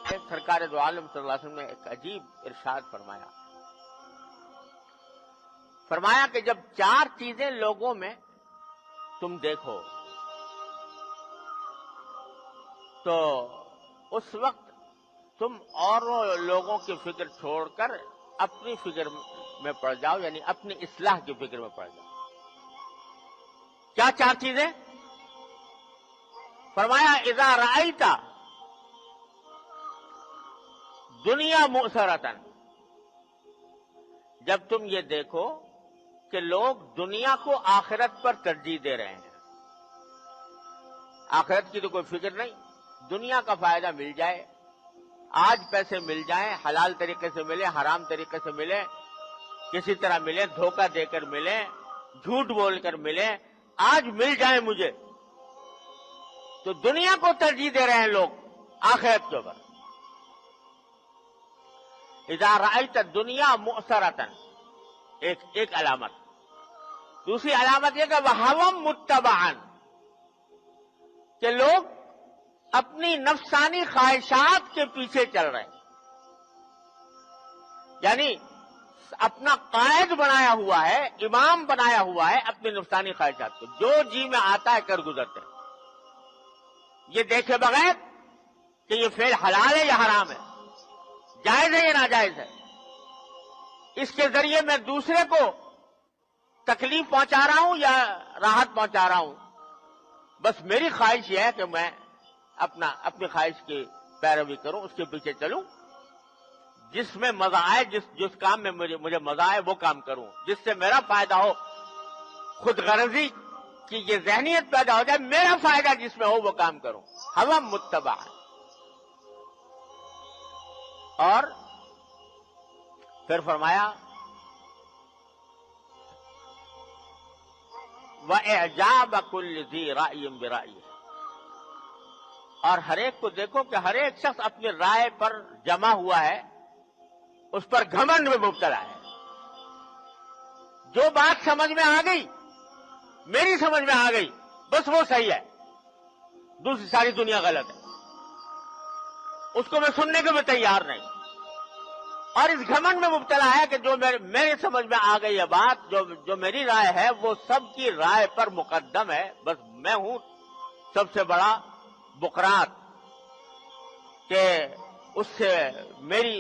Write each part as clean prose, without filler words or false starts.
سرکار دو عالم صلی اللہ علیہ وسلم نے ایک عجیب ارشاد فرمایا کہ جب چار چیزیں لوگوں میں تم دیکھو تو اس وقت تم اور لوگوں کی فکر چھوڑ کر اپنی فکر میں پڑ جاؤ، یعنی اپنی اصلاح کی فکر میں پڑ جاؤ۔ کیا چار چیزیں؟ فرمایا اذا رأیت دنیا مؤثرتن، جب تم یہ دیکھو کہ لوگ دنیا کو آخرت پر ترجیح دے رہے ہیں، آخرت کی تو کوئی فکر نہیں، دنیا کا فائدہ مل جائے، آج پیسے مل جائیں، حلال طریقے سے ملے، حرام طریقے سے ملے، کسی طرح ملے، دھوکہ دے کر ملے، جھوٹ بول کر ملے، آج مل جائے مجھے، تو دنیا کو ترجیح دے رہے ہیں لوگ آخرت کے اوپر۔ اذا رأیت دنیا مؤثرتن، ایک علامت۔ دوسری علامت یہ کہ وہوم متبعن، کہ لوگ اپنی نفسانی خواہشات کے پیچھے چل رہے ہیں، یعنی اپنا قائد بنایا ہوا ہے، امام بنایا ہوا ہے اپنی نفسانی خواہشات کو، جو جی میں آتا ہے کر گزرتے ہیں، یہ دیکھے بغیر کہ یہ فعل حلال ہے یا حرام ہے، جائز ہے یا ناجائز ہے، اس کے ذریعے میں دوسرے کو تکلیف پہنچا رہا ہوں یا راحت پہنچا رہا ہوں، بس میری خواہش یہ ہے کہ میں اپنی خواہش کی پیروی کروں، اس کے پیچھے چلوں، جس میں مزہ آئے، جس کام میں مجھے مزہ آئے وہ کام کروں، جس سے میرا فائدہ ہو، خود غرضی کی یہ ذہنیت پیدا ہو جائے، میرا فائدہ جس میں ہو وہ کام کروں، ہوا متبع۔ اور پھر فرمایا وَإِعْجَابَ كُلِّ ذِي رَأْيٍ بِرَأْيِهِ، اور ہر ایک کو دیکھو کہ ہر ایک شخص اپنی رائے پر جمع ہوا ہے، اس پر گھمنڈ میں مبتلا ہے، جو بات سمجھ میں آ گئی، میری سمجھ میں آ گئی، بس وہ صحیح ہے، دوسری ساری دنیا غلط ہے، اس کو میں سننے کو بھی تیار نہیں، اور اس گھمنڈ میں مبتلا ہے کہ جو میری سمجھ میں آ گئی ہے بات، جو میری رائے ہے وہ سب کی رائے پر مقدم ہے، بس میں ہوں سب سے بڑا بقرات، کہ اس سے میری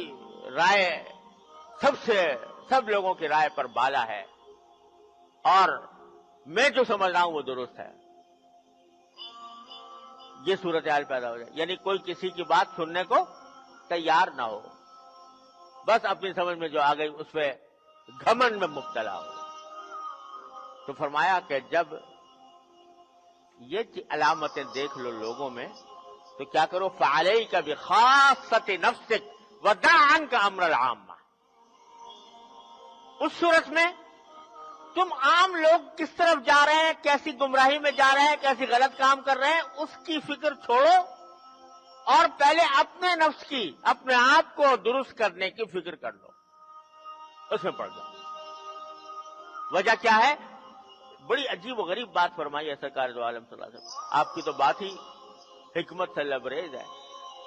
رائے سب لوگوں کی رائے پر بالا ہے، اور میں جو سمجھ رہا ہوں وہ درست ہے، یہ صورتحال پیدا ہو جائے، یعنی کوئی کسی کی بات سننے کو تیار نہ ہو، بس اپنی سمجھ میں جو آ گئی اس پہ گھمنڈ میں مبتلا ہو۔ تو فرمایا کہ جب یہ علامتیں دیکھ لو لوگوں میں تو کیا کرو، فعلیک بخاصۃ نفسک ودع عنک امر العامہ، اس صورت میں تم عام لوگ کس طرف جا رہے ہیں، کیسی گمراہی میں جا رہے ہیں، کیسی غلط کام کر رہے ہیں، اس کی فکر چھوڑو، اور پہلے اپنے نفس کی، اپنے آپ کو درست کرنے کی فکر کر لو، اس میں پڑ جاؤ۔ وجہ کیا ہے؟ بڑی عجیب و غریب بات فرمائی ہے سرکار دو عالم صلی اللہ علیہ وسلم، آپ کی تو بات ہی حکمت سے لبریز ہے۔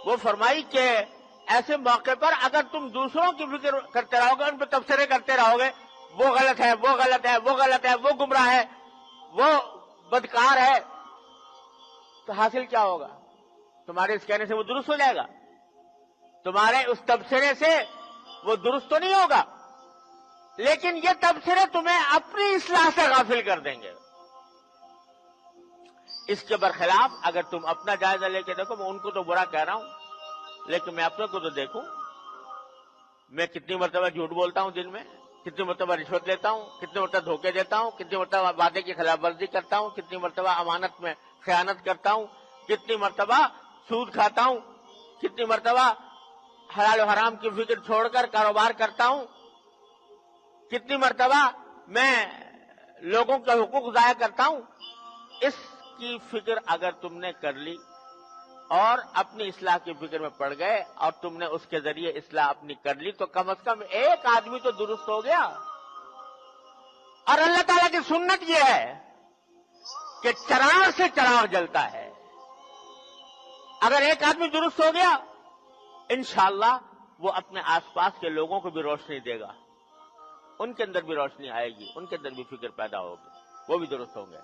وہ فرمائی کہ ایسے موقع پر اگر تم دوسروں کی فکر کرتے رہو گے، ان پہ تبصرے کرتے رہو گے، وہ غلط ہے، وہ غلط ہے، وہ غلط ہے، وہ گمراہ ہے، وہ بدکار ہے، تو حاصل کیا ہوگا؟ تمہارے اس کہنے سے وہ درست ہو جائے گا؟ تمہارے اس تبصرے سے وہ درست تو نہیں ہوگا، لیکن یہ تبصرے تمہیں اپنی اصلاح سے غافل کر دیں گے۔ اس کے برخلاف اگر تم اپنا جائزہ لے کے دیکھو، میں ان کو تو برا کہہ رہا ہوں، لیکن میں اپنے کو تو دیکھوں، میں کتنی مرتبہ جھوٹ بولتا ہوں دن میں، کتنی مرتبہ رشوت لیتا ہوں، کتنی مرتبہ دھوکے دیتا ہوں، کتنی مرتبہ وعدے کی خلاف ورزی کرتا ہوں، کتنی مرتبہ امانت میں خیانت کرتا ہوں، کتنی مرتبہ سود کھاتا ہوں، کتنی مرتبہ حلال و حرام کی فکر چھوڑ کر کاروبار کرتا ہوں، کتنی مرتبہ میں لوگوں کے حقوق ضائع کرتا ہوں۔ اس کی فکر اگر تم نے کر لی اور اپنی اصلاح کی فکر میں پڑ گئے اور تم نے اس کے ذریعے اصلاح اپنی کر لی، تو کم از کم ایک آدمی تو درست ہو گیا۔ اور اللہ تعالیٰ کی سنت یہ ہے کہ چراغ سے چراغ جلتا ہے، اگر ایک آدمی درست ہو گیا انشاءاللہ وہ اپنے آس پاس کے لوگوں کو بھی روشنی دے گا، ان کے اندر بھی روشنی آئے گی، ان کے اندر بھی فکر پیدا ہوگی، وہ بھی درست ہوں گے۔